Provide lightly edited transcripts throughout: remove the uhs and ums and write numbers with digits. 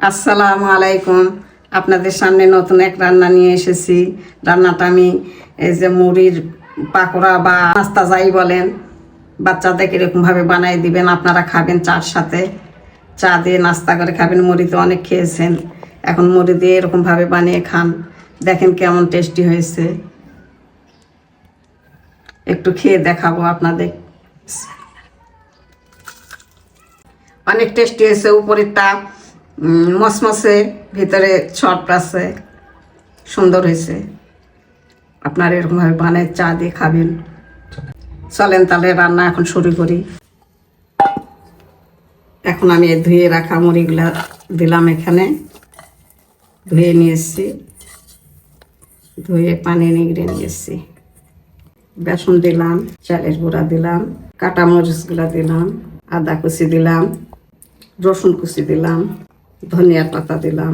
আসসালামু আলাইকুম। আপনাদের সামনে নতুন এক রান্না নিয়ে এসেছি। রান্নাটা আমি এই যে মুড়ির পাকোড়া বা নাস্তা যাই বলেন, বাচ্চাদেরকে এরকমভাবে বানাই দিবেন, আপনারা খাবেন চার সাথে। চা দিয়ে নাস্তা করে খাবেন। মুড়ি তো অনেক খেয়েছেন, এখন মুড়ি দিয়ে এরকমভাবে বানিয়ে খান, দেখেন কেমন টেস্টি হয়েছে। একটু খেয়ে দেখাবো আপনাদের। অনেক টেস্টি হয়েছে। উপরেরটা মসমসে, ভিতরে ছট আছে, সুন্দর হয়েছে। আপনারা এরকমভাবে বানিয়ে চা দিয়ে খাবেন। চলেন তাহলে রান্না এখন শুরু করি। এখন আমি ধুয়ে রাখা মুড়িগুলা দিলাম, এখানে ধুয়ে নিয়ে এসছি, ধুয়ে পানি নিগড়ে নিয়ে এসছি। বেসন দিলাম, চালের গুঁড়া দিলাম, কাটা মরিচগুলা দিলাম, আদা কুচি দিলাম, রসুন কুচি দিলাম, ধনিয়ার পাতা দিলাম,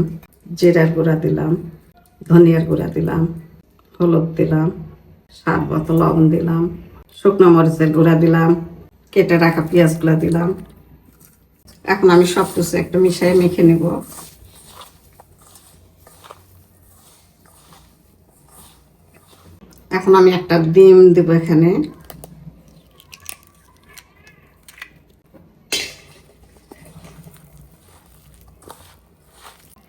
জিরার গুঁড়া দিলাম, ধনিয়ার গুঁড়া দিলাম, হলুদ দিলাম, স্বাদ মতো লবণ দিলাম, শুকনো মরিচের গুঁড়া দিলাম, কেটে রাখা পেঁয়াজগুলো দিলাম। এখন আমি সব কিছু একটু মিশিয়ে মেখে নেব। এখন আমি একটা ডিম দেবো এখানে।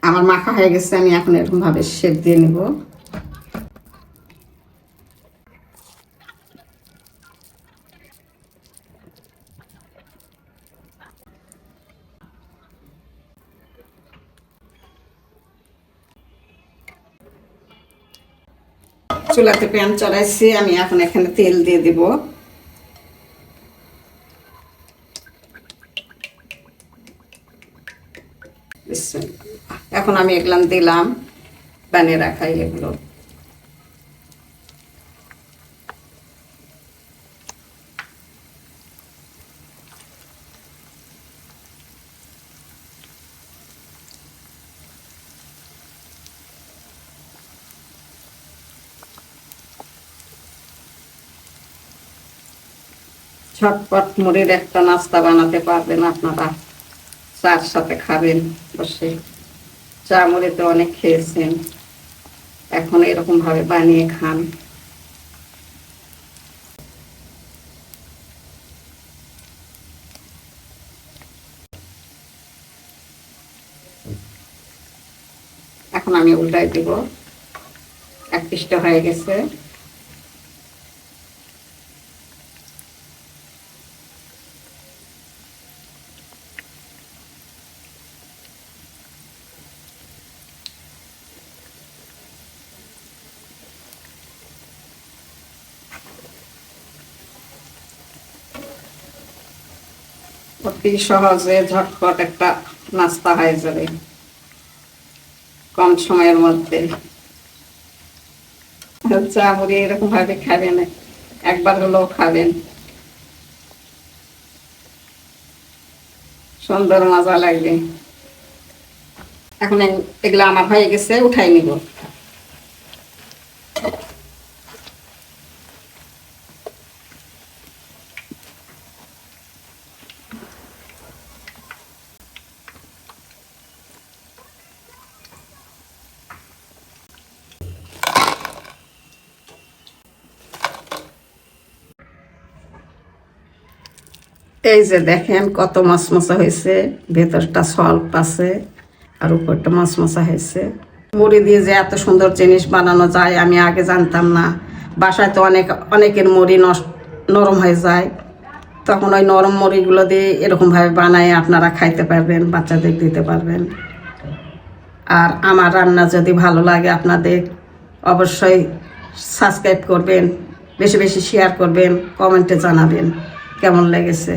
আমার মাখা হয়ে গেছে, আমি এখন এরকম ভাবে শেপ দিয়ে নেব। চুলাতে প্যান চড়াইছি, আমি এখন এখানে তেল দিয়ে দিব। এখন আমি এগুলো দিলাম, বানিয়ে রাখাই এগুলো। ঝটপট মুড়ির একটা নাস্তা বানাতে পারবেন আপনারা, চার সাথে খাবেন বসে। চা মুড়ি তো অনেক খেয়েছেন, এখন এরকম ভাবে বানিয়ে খান। এখন আমি উল্টাই দিব। এক পিসটা হয়ে গেছে। অতি সহজে ঝটপট একটা নাস্তা হয়ে যাবে কম সময়ের মধ্যে। চা মুড়ি এরকম ভাবে খাবেন, একবার হলেও খাবেন, সুন্দর মজা লাগবে। এখন এগুলো আমার হয়ে গেছে, উঠাই নিব। এই যে দেখেন কত মশমশা হয়েছে, ভেতরটা সল্প আছে আর উপরটা মশমশা হয়েছে। মুড়ি দিয়ে যে এত সুন্দর জিনিস বানানো যায় আমি আগে জানতাম না। বাসায় তো অনেকের মুড়ি নরম হয়ে যায়, তখন ওই নরম মুড়িগুলো দিয়ে এরকমভাবে বানায় আপনারা খাইতে পারবেন, বাচ্চাদের দিতে পারবেন। আর আমার রান্না যদি ভালো লাগে আপনাদের, অবশ্যই সাবস্ক্রাইব করবেন, বেশি বেশি শেয়ার করবেন, কমেন্টে জানাবেন কেমন লেগেছে।